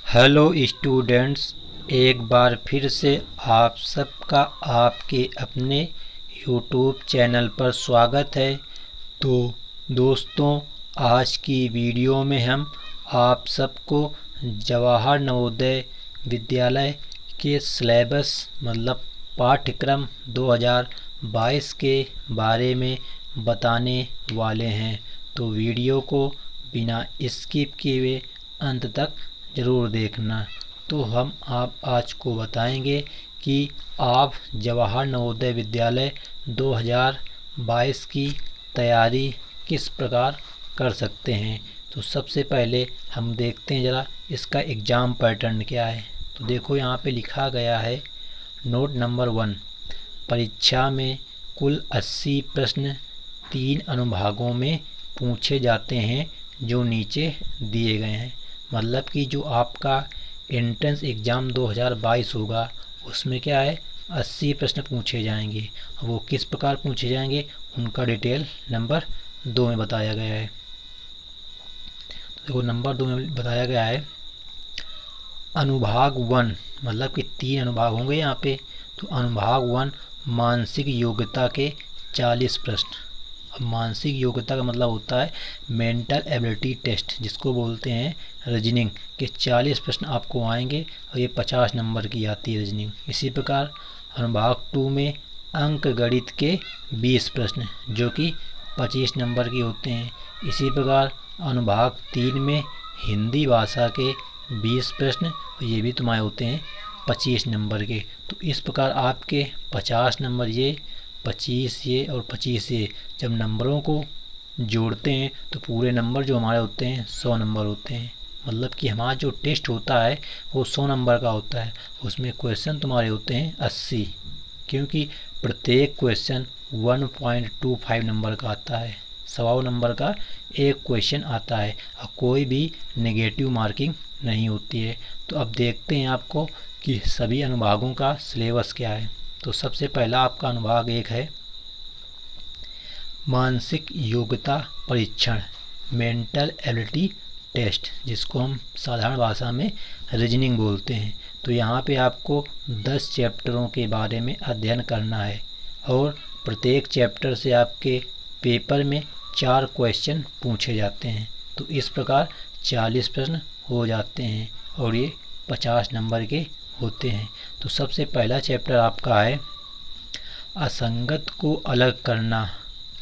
Hello students, एक बार फिर से आप सबका आपके अपने यूट्यूब चैनल पर स्वागत है। तो दोस्तों, आज की वीडियो में हम आप सबको जवाहर नवोदय विद्यालय के सिलेबस मतलब पाठ्यक्रम 2022 के बारे में बताने वाले हैं। तो वीडियो को बिना स्किप किए हुए अंत तक ज़रूर देखना। तो हम आप आज को बताएंगे कि आप जवाहर नवोदय विद्यालय 2022 की तैयारी किस प्रकार कर सकते हैं। तो सबसे पहले हम देखते हैं ज़रा इसका एग्ज़ाम पैटर्न क्या है। तो देखो यहाँ पे लिखा गया है नोट नंबर 1, परीक्षा में कुल 80 प्रश्न 3 अनुभागों में पूछे जाते हैं जो नीचे दिए गए हैं। मतलब कि जो आपका एंट्रेंस एग्ज़ाम 2022 होगा उसमें क्या है 80 प्रश्न पूछे जाएंगे। वो किस प्रकार पूछे जाएंगे उनका डिटेल नंबर 2 में बताया गया है। तो देखो नंबर 2 में बताया गया है अनुभाग 1, मतलब कि 3 अनुभाग होंगे यहाँ पे। तो अनुभाग 1 मानसिक योग्यता के 40 प्रश्न। अब मानसिक योग्यता का मतलब होता है मेंटल एबिलिटी टेस्ट, जिसको बोलते हैं रीजनिंग के 40 प्रश्न आपको आएंगे और ये 50 नंबर की आती है रीजनिंग। इसी प्रकार अनुभाग 2 में अंक गणित के 20 प्रश्न जो कि 25 नंबर के होते हैं। इसी प्रकार अनुभाग 3 में हिंदी भाषा के 20 प्रश्न, ये भी तुम्हारे होते हैं 25 नंबर के। तो इस प्रकार आपके 50 नंबर ये, 25 ये और 25 ये जब नंबरों को जोड़ते हैं तो पूरे नंबर जो हमारे होते हैं 100 नंबर होते हैं। मतलब कि हमारा जो टेस्ट होता है वो 100 नंबर का होता है। उसमें क्वेश्चन तुम्हारे होते हैं 80, क्योंकि प्रत्येक क्वेश्चन 1.25 नंबर का आता है। 125 नंबर का एक क्वेश्चन आता है और कोई भी नेगेटिव मार्किंग नहीं होती है। तो अब देखते हैं आपको कि सभी अनुभागों का सिलेबस क्या है। तो सबसे पहला आपका अनुभाग 1 है मानसिक योग्यता परीक्षण, मेंटल एबिलिटी टेस्ट, जिसको हम साधारण भाषा में रीजनिंग बोलते हैं। तो यहाँ पे आपको 10 चैप्टरों के बारे में अध्ययन करना है और प्रत्येक चैप्टर से आपके पेपर में 4 क्वेश्चन पूछे जाते हैं। तो इस प्रकार 40 प्रश्न हो जाते हैं और ये 50 नंबर के होते हैं। तो सबसे पहला चैप्टर आपका है असंगत को अलग करना,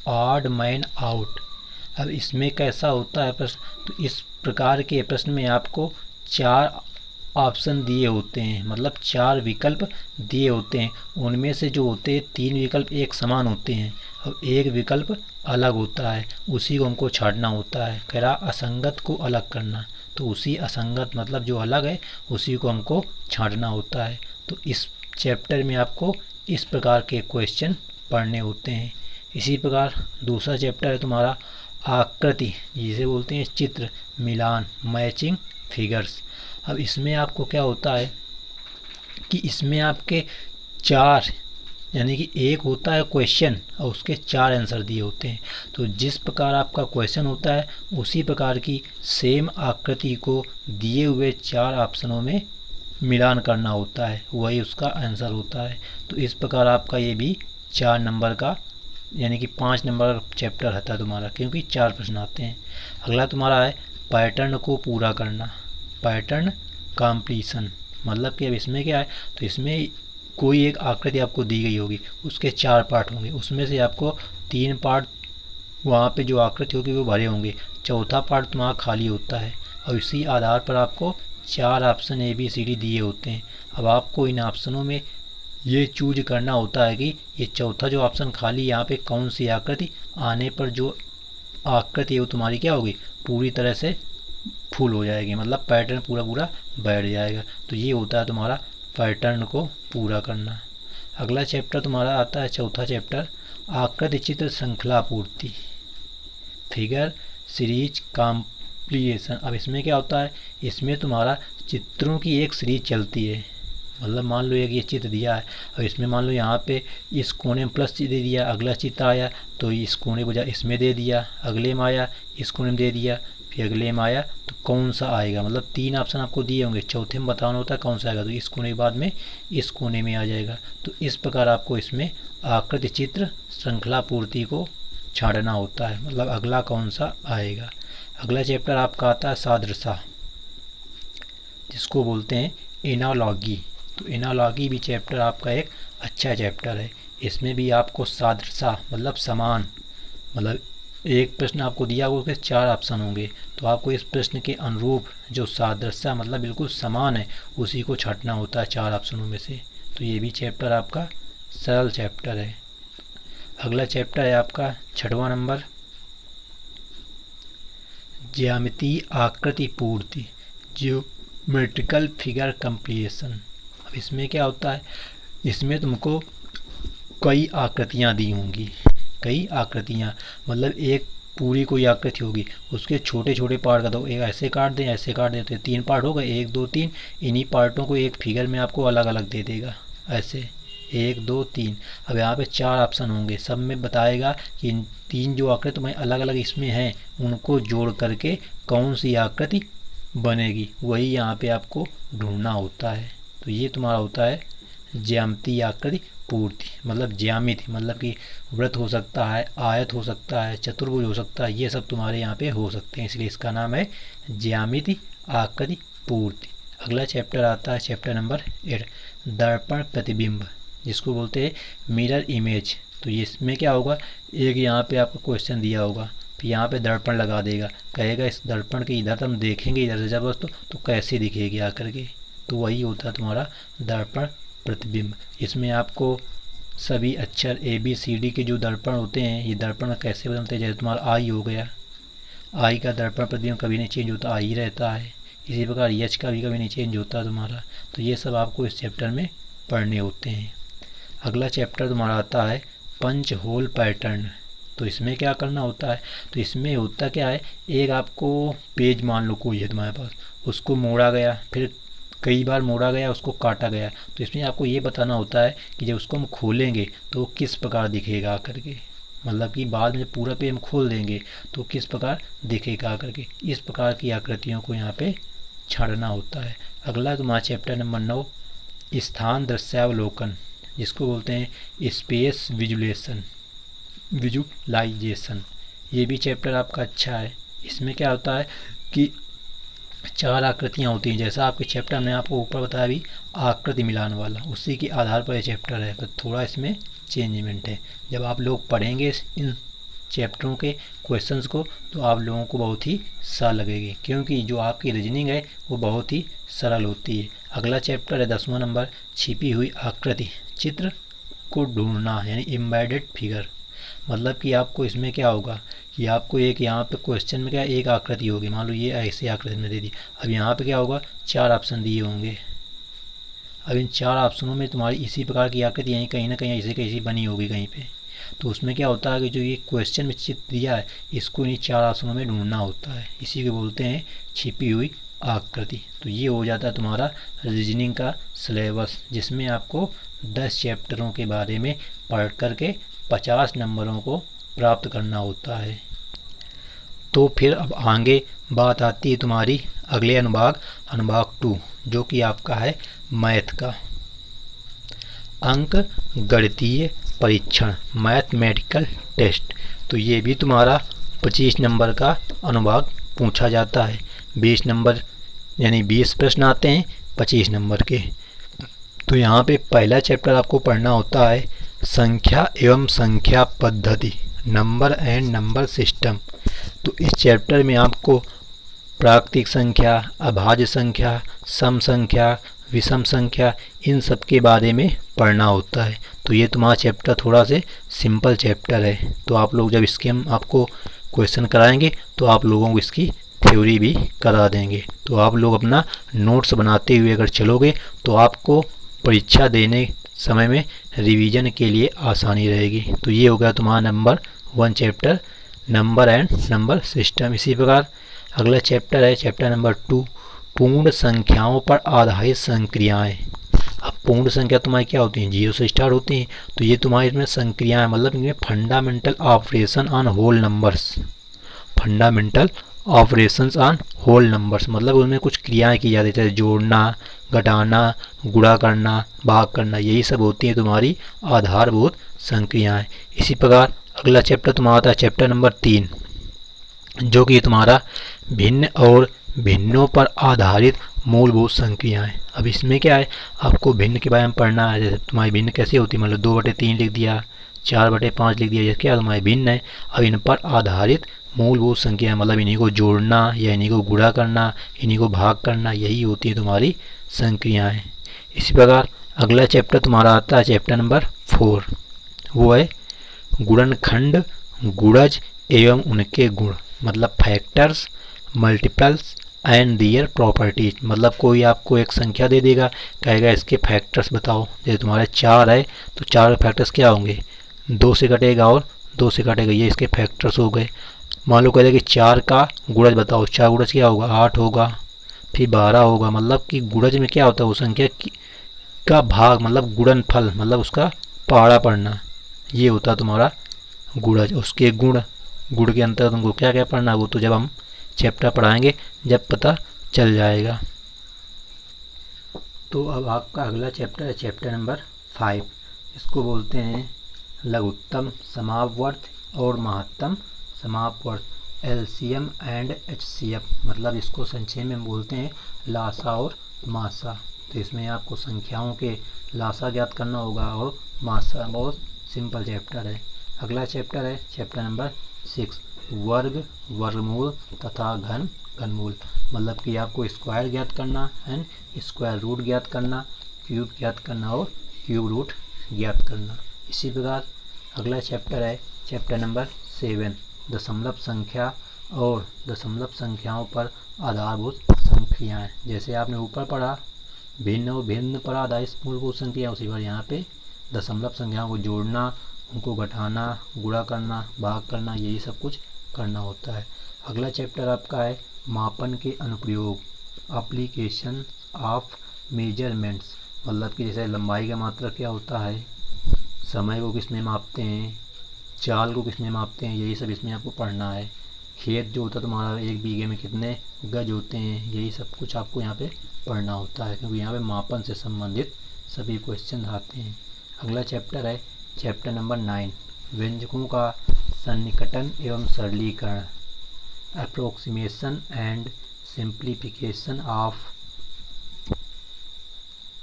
ऑड मैन आउट। अब इसमें कैसा होता है प्रश्न, तो इस प्रकार के प्रश्न में आपको 4 ऑप्शन दिए होते हैं, मतलब 4 विकल्प दिए होते हैं। उनमें से जो होते हैं 3 विकल्प एक समान होते हैं और एक विकल्प अलग होता है, उसी को हमको छांटना होता है। कह रहा असंगत को अलग करना, तो उसी असंगत मतलब जो अलग है उसी को हमको छांटना होता है। तो इस चैप्टर में आपको इस प्रकार के क्वेश्चन पढ़ने होते हैं। इसी प्रकार दूसरा चैप्टर है तुम्हारा आकृति, जिसे बोलते हैं चित्र मिलान, मैचिंग फिगर्स। अब इसमें आपको क्या होता है कि इसमें आपके 4 यानी कि एक होता है क्वेश्चन और उसके 4 आंसर दिए होते हैं। तो जिस प्रकार आपका क्वेश्चन होता है उसी प्रकार की सेम आकृति को दिए हुए 4 ऑप्शनों में मिलान करना होता है, वही उसका आंसर होता है। तो इस प्रकार आपका ये भी 4 नंबर का यानी कि 5 नंबर का चैप्टर रहता है तुम्हारा, क्योंकि 4 प्रश्न आते हैं। अगला तुम्हारा है पैटर्न को पूरा करना, पैटर्न कंप्लीशन। मतलब कि अब इसमें क्या है, तो इसमें कोई एक आकृति आपको दी गई होगी, उसके 4 पार्ट होंगे, उसमें से आपको 3 पार्ट वहाँ पे जो आकृति होगी वो भरे होंगे, चौथा पार्ट तुम्हारा खाली होता है और इसी आधार पर आपको 4 ऑप्शन ABCD दिए होते हैं। अब आपको इन ऑप्शनों में ये चूज करना होता है कि ये चौथा जो ऑप्शन खाली यहाँ पे कौन सी आकृति आने पर जो आकृति है वो तुम्हारी क्या होगी, पूरी तरह से फुल हो जाएगी, मतलब पैटर्न पूरा पूरा बैठ जाएगा। तो ये होता है तुम्हारा पैटर्न को पूरा करना। अगला चैप्टर तुम्हारा आता है चौथा चैप्टर आकृति चित्र श्रृंखला पूर्ति, फिगर सीरीज कॉम्प्लीशन। अब इसमें क्या होता है, इसमें तुम्हारा चित्रों की एक सीरीज चलती है। मतलब मान लो एक ये चित्र दिया है और इसमें मान लो यहाँ पे इस कोने में प्लस दे दिया, अगला चित्र आया तो इस कोने को जा इसमें दे दिया, अगले में आया इस कोने में दे दिया, फिर अगले में आया तो कौन सा आएगा, मतलब 3 ऑप्शन आपको दिए होंगे, चौथे में बताना होता है कौन सा आएगा, तो इस कोने के बाद में इस कोने में आ जाएगा। तो इस प्रकार आपको इसमें आकृति चित्र श्रृंखला पूर्ति को छांटना होता है, मतलब अगला कौन सा आएगा। अगला चैप्टर आपका आता है सादृश्य, जिसको बोलते हैं एनालॉजी। तो एनालॉजी भी चैप्टर आपका एक अच्छा चैप्टर है। इसमें भी आपको सादृश्य मतलब समान, मतलब एक प्रश्न आपको दिया होगा उसके 4 ऑप्शन होंगे, तो आपको इस प्रश्न के अनुरूप जो सादृश्य मतलब बिल्कुल समान है उसी को छांटना होता है 4 ऑप्शनों में से। तो ये भी चैप्टर आपका सरल चैप्टर है। अगला चैप्टर है आपका 6वां नंबर, ज्यामितीय आकृति पूर्ति, ज्योमेट्रिकल फिगर कंप्लीशन। अब इसमें क्या होता है, इसमें तुमको कई आकृतियाँ दी होंगी, कई आकृतियाँ मतलब एक पूरी कोई आकृति होगी, उसके छोटे छोटे पार्ट का, तो एक ऐसे काट दें ऐसे काट दें, तो 3 पार्ट होगा, 1 2 3, इन्हीं पार्टों को एक फिगर में आपको अलग अलग दे देगा, ऐसे 1 2 3। अब यहाँ पे 4 ऑप्शन होंगे, सब में बताएगा कि इन 3 जो आकृति तुम्हें अलग अलग इसमें हैं उनको जोड़ करके कौन सी आकृति बनेगी, वही यहाँ पे आपको ढूंढना होता है। तो ये तुम्हारा होता है ज्यामितीय आकृति पूर्ति, मतलब ज्यामिति मतलब कि वृत्त हो सकता है, आयत हो सकता है, चतुर्भुज हो सकता है, ये सब तुम्हारे यहाँ पे हो सकते हैं, इसलिए इसका नाम है ज्यामिति आकृति पूर्ति। अगला चैप्टर आता है चैप्टर नंबर 8, दर्पण प्रतिबिंब, जिसको बोलते हैं मिरर इमेज। तो इसमें क्या होगा, एक यहाँ पे आपको क्वेश्चन दिया होगा, फिर यहाँ पे दर्पण लगा देगा, कहेगा इस दर्पण के इधर हम देखेंगे इधर से जब तो कैसे दिखेगी आकर के, तो वही होता है तुम्हारा दर्पण प्रतिबिंब। इसमें आपको सभी अक्षर ABCD के जो दर्पण होते हैं, ये दर्पण कैसे बनते हैं, जैसे तुम्हारा आई हो गया, आई का दर्पण प्रतिबिंब कभी नहीं चेंज होता, आई रहता है। इसी प्रकार एच का भी कभी नहीं चेंज होता तुम्हारा। तो ये सब आपको इस चैप्टर में पढ़ने होते हैं। अगला चैप्टर तुम्हारा आता है पंच होल पैटर्न। तो इसमें क्या करना होता है, तो इसमें होता क्या है, एक आपको पेज मान लो कोई है तुम्हारे पास, उसको मोड़ा गया, फिर कई बार मोड़ा गया, उसको काटा गया, तो इसमें आपको ये बताना होता है कि जब उसको हम खोलेंगे तो वो किस प्रकार दिखेगा आकर के, मतलब कि बाद में पूरा पेज हम खोल देंगे तो किस प्रकार दिखेगा आकर के। इस प्रकार की आकृतियों को यहाँ पे छाड़ना होता है। अगला तुम्हारा चैप्टर नंबर 9, स्थान दृश्यावलोकन, जिसको बोलते हैं स्पेस विजुलाइजेशन। ये भी चैप्टर आपका अच्छा है। इसमें क्या होता है कि 4 आकृतियाँ होती हैं, जैसा आपके चैप्टर में आपको ऊपर बताया भी आकृति मिलान वाला, उसी के आधार पर ये चैप्टर है, पर थोड़ा इसमें चेंजमेंट है। जब आप लोग पढ़ेंगे इन चैप्टरों के क्वेश्चंस को तो आप लोगों को बहुत ही सरल लगेगी, क्योंकि जो आपकी रीजनिंग है वो बहुत ही सरल होती है। अगला चैप्टर है 10वां नंबर, छिपी हुई आकृति चित्र को ढूंढना, यानी एम्बेडेड फिगर। मतलब कि आपको इसमें क्या होगा कि आपको एक यहाँ पे क्वेश्चन में क्या एक आकृति होगी, मान लो ये ऐसे आकृति में दे दी, अब यहाँ पे क्या होगा 4 ऑप्शन दिए होंगे, अब इन 4 ऑप्शनों में तुम्हारी इसी प्रकार की आकृति यहीं कहीं ना कहीं ऐसे कैसी बनी होगी कहीं पे। तो उसमें क्या होता है कि जो ये क्वेश्चन में चित्र दिया है इसको इन्हीं 4 ऑप्शनों में ढूंढना होता है, इसी को बोलते हैं छिपी हुई आकृति। तो ये हो जाता है तुम्हारा रीजनिंग का सिलेबस, जिसमें आपको 10 चैप्टरों के बारे में पढ़ करके 50 नंबरों को प्राप्त करना होता है। तो फिर अब आगे बात आती है तुम्हारी अगले अनुभाग 2, जो कि आपका है मैथ का। अंक गणितीय परीक्षण, मैथमेटिकल टेस्ट। तो ये भी तुम्हारा 25 नंबर का अनुभाग पूछा जाता है। 20 नंबर यानी 20 प्रश्न आते हैं 25 नंबर के। तो यहाँ पे पहला चैप्टर आपको पढ़ना होता है संख्या एवं संख्या पद्धति, नंबर एंड नंबर सिस्टम। तो इस चैप्टर में आपको प्राकृतिक संख्या, अभाज्य संख्या, सम संख्या, विषम संख्या, इन सब के बारे में पढ़ना होता है। तो ये तुम्हारा चैप्टर थोड़ा से सिंपल चैप्टर है। तो आप लोग जब इसके हम आपको क्वेश्चन कराएंगे तो आप लोगों को इसकी थ्योरी भी करा देंगे। तो आप लोग अपना नोट्स बनाते हुए अगर चलोगे तो आपको परीक्षा देने समय में रिवीजन के लिए आसानी रहेगी। तो ये हो गया तुम्हारा number 1 chapter, number and number system. इसी प्रकार अगला चैप्टर है चैप्टर नंबर 2, पूर्ण संख्याओं पर आधारित संक्रियाएं। अब पूर्ण संख्या तुम्हारी क्या होती हैं, 0 से स्टार्ट होती हैं। तो ये तुम्हारी इसमें संक्रियाएं, मतलब इनमें fundamental operation on whole numbers, fundamental operations on whole numbers, मतलब उनमें कुछ क्रियाएं की जाती है, जोड़ना, घटाना, गुणा करना, भाग करना, यही सब होती है तुम्हारी आधारभूत संक्रियाएं। इसी प्रकार अगला चैप्टर तुम्हारा आता है चैप्टर नंबर 3, जो कि तुम्हारा भिन्न और भिन्नों पर आधारित मूलभूत संक्रियाएं। अब इसमें क्या है, आपको भिन्न के बारे में पढ़ना है। जैसे तुम्हारी भिन्न कैसे होती है, मतलब 2/3 लिख दिया, 4/5 लिख दिया, ये क्या तुम्हारी भिन्न है। अब इन पर आधारित मूलभूत संख्या, मतलब इन्हीं को जोड़ना या इन्हीं को गुणा करना, इन्हीं को भाग करना, यही होती है तुम्हारी संक्रियाएं। इसी प्रकार अगला चैप्टर तुम्हारा आता है चैप्टर नंबर 4, वो है गुणनखंड, गुणज एवं उनके गुण, मतलब factors, multiples and their properties. मतलब कोई आपको एक संख्या दे देगा, कहेगा इसके फैक्टर्स बताओ। जैसे तुम्हारे 4 है तो 4 के फैक्टर्स क्या होंगे, 2 से कटेगा और 2 से कटेगा, ये इसके फैक्टर्स हो गए। मान लो कहेगा कि 4 का गुणज बताओ, 4 गुणज क्या होगा, 8 होगा, फिर 12 होगा। मतलब कि गुणज में क्या होता है, वो संख्या का भाग, मतलब गुणनफल, मतलब उसका पहाड़ा पढ़ना, ये होता है तुम्हारा गुणज। उसके गुण, गुण के अंतर्गत तुमको क्या क्या पढ़ना है, वो तो जब हम चैप्टर पढ़ाएंगे जब पता चल जाएगा। तो अब आपका अगला चैप्टर है चैप्टर नंबर 5, इसको बोलते हैं लघुत्तम समापवर्त और महत्तम समापवर्त, एलसीएम एंड एचसीएफ। मतलब इसको संक्षेप में बोलते हैं लासा और मासा। तो इसमें आपको संख्याओं के लासा ज्ञात करना होगा और मासा, बहुत सिंपल चैप्टर है। अगला चैप्टर है चैप्टर नंबर 6, वर्ग, वर्गमूल तथा घन, घनमूल। मतलब कि आपको स्क्वायर ज्ञात करना एंड स्क्वायर रूट ज्ञात करना, क्यूब ज्ञात करना और क्यूब रूट ज्ञात करना। इसी प्रकार अगला चैप्टर है चैप्टर नंबर 7, दशमलव संख्या और दशमलव संख्याओं पर आधारभूत संख्याएं। जैसे आपने ऊपर पढ़ा भिन्न और भिन्न पर आधारित मूलभूत संख्या, उसी पर यहाँ पे दशमलव संख्याओं को जोड़ना, उनको घटाना, गुणा करना, भाग करना, यही सब कुछ करना होता है। अगला चैप्टर आपका है मापन के अनुप्रयोग, एप्लीकेशन ऑफ मेजरमेंट्स। मतलब कि जैसे लंबाई का मात्रक क्या होता है, समय को किसमें मापते हैं, चाल को किसमें मापते हैं, यही सब इसमें आपको पढ़ना है। खेत जो होता है तुम्हारा 1 बीघे में कितने गज होते हैं, यही सब कुछ आपको यहाँ पे पढ़ना होता है, क्योंकि यहाँ पे मापन से संबंधित सभी क्वेश्चन आते हैं। अगला चैप्टर है चैप्टर नंबर 9, व्यंजकों का सन्निकटन एवं सरलीकरण, approximation and simplification of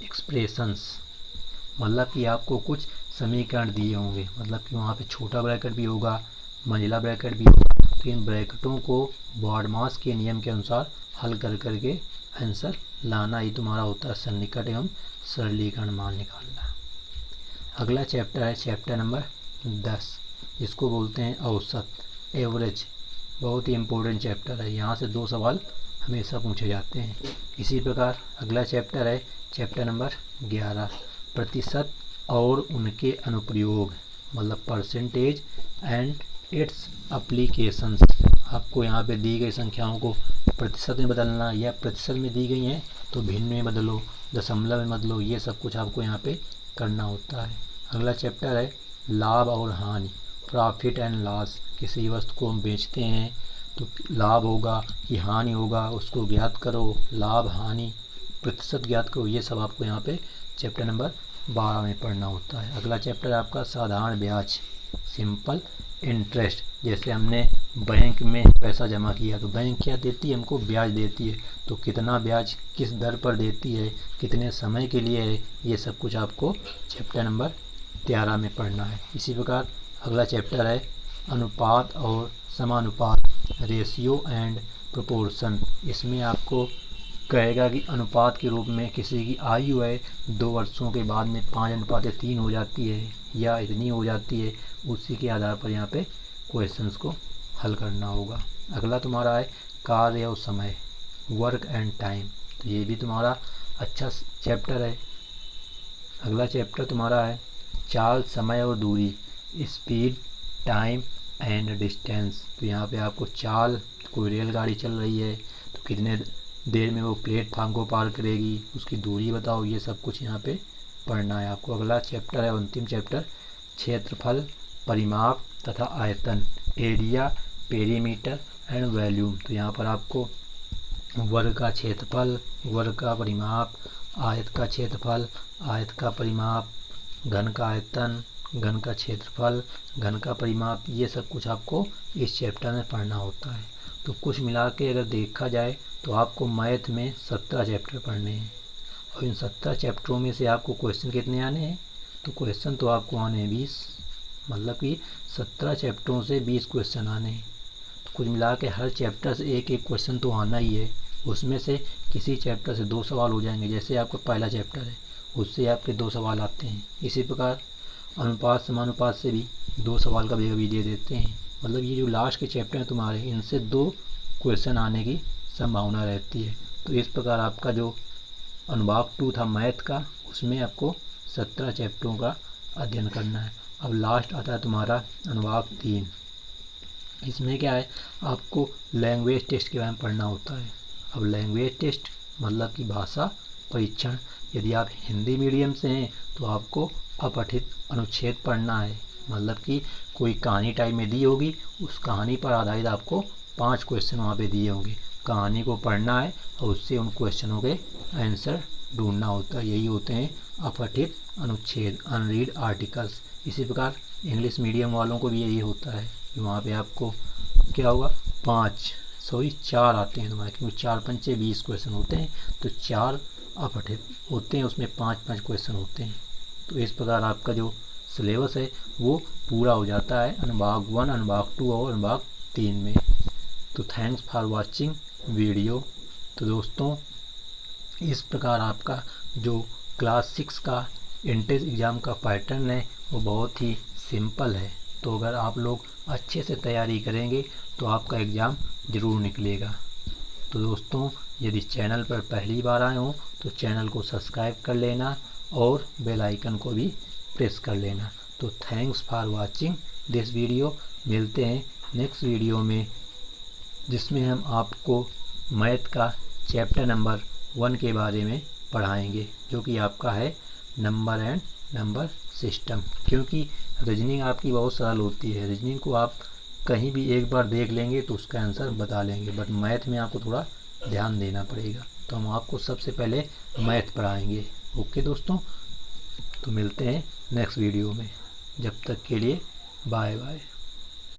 expressions. मतलब कि आपको कुछ समीकरण दिए होंगे, मतलब कि वहाँ पे छोटा ब्रैकेट भी होगा, मंझला ब्रैकेट भी होगा, तो इन ब्रैकेटों को बॉडमास के नियम के अनुसार हल कर करके आंसर लाना ही तुम्हारा होता है सन्निकट एवं सरलीकरण मान निकालना। अगला चैप्टर है चैप्टर नंबर 10, जिसको बोलते हैं औसत, एवरेज। बहुत ही इम्पोर्टेंट चैप्टर है, यहाँ से 2 सवाल हमेशा पूछे जाते हैं। इसी प्रकार अगला चैप्टर है चैप्टर नंबर 11, प्रतिशत और उनके अनुप्रयोग, मतलब परसेंटेज एंड इट्स एप्लीकेशंस। आपको यहाँ पे दी गई संख्याओं को प्रतिशत में बदलना, या प्रतिशत में दी गई हैं तो भिन्न में बदलो, दशमलव में बदलो, ये सब कुछ आपको यहाँ पे करना होता है। अगला चैप्टर है लाभ और हानि, प्रॉफिट एंड लॉस। किसी वस्तु को हम बेचते हैं तो लाभ होगा कि हानि होगा, उसको ज्ञात करो, लाभ हानि प्रतिशत ज्ञात करो, ये सब आपको यहाँ पे चैप्टर नंबर 12 में पढ़ना होता है। अगला चैप्टर आपका साधारण ब्याज, सिंपल इंटरेस्ट। जैसे हमने बैंक में पैसा जमा किया तो बैंक क्या देती है, हमको ब्याज देती है, तो कितना ब्याज किस दर पर देती है, कितने समय के लिए है, ये सब कुछ आपको चैप्टर नंबर 13 में पढ़ना है। इसी प्रकार अगला चैप्टर है अनुपात और समानुपात, रेशियो एंड प्रोपोर्शन। इसमें आपको कहेगा कि अनुपात के रूप में किसी की आयु है 2 वर्षों के बाद में 5:3 हो जाती है या इतनी हो जाती है, उसी के आधार पर यहाँ पे क्वेश्चंस को हल करना होगा। अगला तुम्हारा है कार्य और समय, वर्क एंड टाइम। तो ये भी तुम्हारा अच्छा चैप्टर है। अगला चैप्टर तुम्हारा है चाल, समय और दूरी, स्पीड, टाइम एंड डिस्टेंस। तो यहाँ पे आपको चाल, कोई रेलगाड़ी चल रही है तो कितने देर में वो प्लेटफार्म को पार करेगी, उसकी दूरी बताओ, ये सब कुछ यहाँ पे पढ़ना है आपको। अगला चैप्टर है अंतिम चैप्टर क्षेत्रफल, परिमाप तथा आयतन, एरिया, पेरीमीटर एंड वॉल्यूम। तो यहाँ पर आपको वर्ग का क्षेत्रफल, वर्ग का परिमाप, आयत का क्षेत्रफल, आयत का परिमाप, घन का आयतन, घन का क्षेत्रफल, घन का परिमाप, ये सब कुछ आपको इस चैप्टर में पढ़ना होता है। तो कुछ मिला के अगर देखा जाए तो आपको मैथ में 17 चैप्टर पढ़ने हैं और इन 17 चैप्टरों में से आपको क्वेश्चन कितने आने हैं? तो क्वेश्चन तो आपको आने हैं 20, मतलब कि 17 चैप्टरों से 20 क्वेश्चन आने हैं। तो कुल मिला के हर चैप्टर से एक एक क्वेश्चन तो आना ही है। उसमें से किसी चैप्टर से 2 सवाल हो जाएंगे, जैसे आपका पहला चैप्टर है उससे आपके 2 सवाल आते हैं। इसी प्रकार अनुपात समानुपात से भी 2 सवाल कभी कभी दे देते हैं। मतलब ये जो लास्ट के चैप्टर हैं तुम्हारे, इनसे 2 क्वेश्चन आने की संभावना रहती है। तो इस प्रकार आपका जो अनुभाग 2 था मैथ का, उसमें आपको 17 चैप्टरों का अध्ययन करना है। अब लास्ट आता है तुम्हारा अनुभाग 3। इसमें क्या है, आपको लैंग्वेज टेस्ट के बारे में पढ़ना होता है। अब लैंग्वेज टेस्ट मतलब कि भाषा परीक्षण। यदि आप हिंदी मीडियम से हैं तो आपको अपठित अनुच्छेद पढ़ना है, मतलब कि कोई कहानी टाइप में दी होगी, उस कहानी पर आधारित आपको 5 क्वेश्चन वहाँ पे दिए होंगे, कहानी को पढ़ना है और उससे उन क्वेश्चनों के आंसर ढूंढना होता है। यही होते हैं अपठित अनुच्छेद, अनरीड आर्टिकल्स। इसी प्रकार इंग्लिश मीडियम वालों को भी यही होता है कि वहाँ पे आपको क्या होगा, 4 आते हैं तुम्हारे, क्योंकि 4 पंचे 20 क्वेश्चन होते हैं, तो 4 अपठित होते हैं, उसमें 5-5 क्वेश्चन होते हैं। तो इस प्रकार आपका जो सिलेबस है वो पूरा हो जाता है अनुभाग 1, अनुभाग 2 और अनुभाग 3 में। तो थैंक्स फॉर वाचिंग वीडियो। तो दोस्तों इस प्रकार आपका जो क्लास 6 का एंट्रेंस एग्ज़ाम का पैटर्न है वो बहुत ही सिंपल है। तो अगर आप लोग अच्छे से तैयारी करेंगे तो आपका एग्ज़ाम ज़रूर निकलेगा। तो दोस्तों यदि चैनल पर पहली बार आए हों तो चैनल को सब्सक्राइब कर लेना और बेल आइकन को भी प्रेस कर लेना। तो thanks for watching this video. मिलते हैं नेक्स्ट वीडियो में, जिसमें हम आपको मैथ का चैप्टर नंबर 1 के बारे में पढ़ाएंगे, जो कि आपका है नंबर एंड नंबर सिस्टम। क्योंकि रीजनिंग आपकी बहुत सरल होती है, रीजनिंग को आप कहीं भी एक बार देख लेंगे तो उसका आंसर बता लेंगे, बट मैथ में आपको थोड़ा ध्यान देना पड़ेगा। तो हम आपको सबसे पहले मैथ पढ़ाएंगे। ओके दोस्तों, तो मिलते हैं नेक्स्ट वीडियो में। जब तक के लिए बाय बाय।